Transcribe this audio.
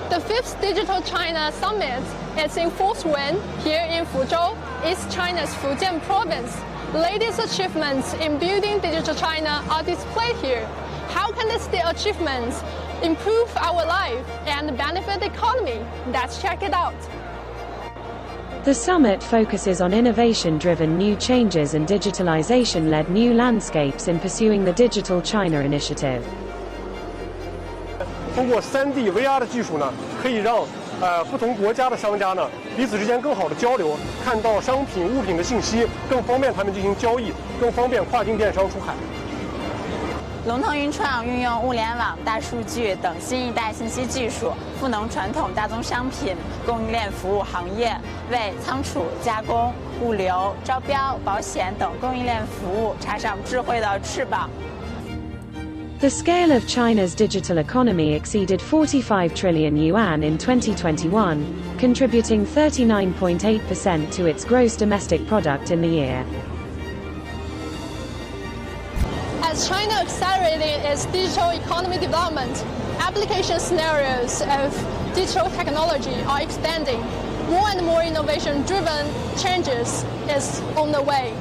The 5th Digital China Summit is in full swing here in Fuzhou, East China's Fujian province. The latest achievements in building digital China are displayed here. How can these achievements improve our life and benefit the economy? Let's check it out. The summit focuses on innovation-driven new changes and digitalization-led new landscapes in pursuing the Digital China Initiative. 通过 3D VR 的技术呢，可以让不同国家的商家呢彼此之间更好的交流，看到商品物品的信息，更方便他们进行交易，更方便跨境电商出海。龙腾云创运用物联网、大数据等新一代信息技术，赋能传统大宗商品供应链服务行业，为仓储、加工、物流、招标、保险等供应链服务插上智慧的翅膀。 The scale of China's digital economy exceeded 45 trillion yuan in 2021, contributing 39.8% to its gross domestic product in the year. As China accelerated its digital economy development, application scenarios of digital technology are expanding. More and more innovation-driven changes is on the way.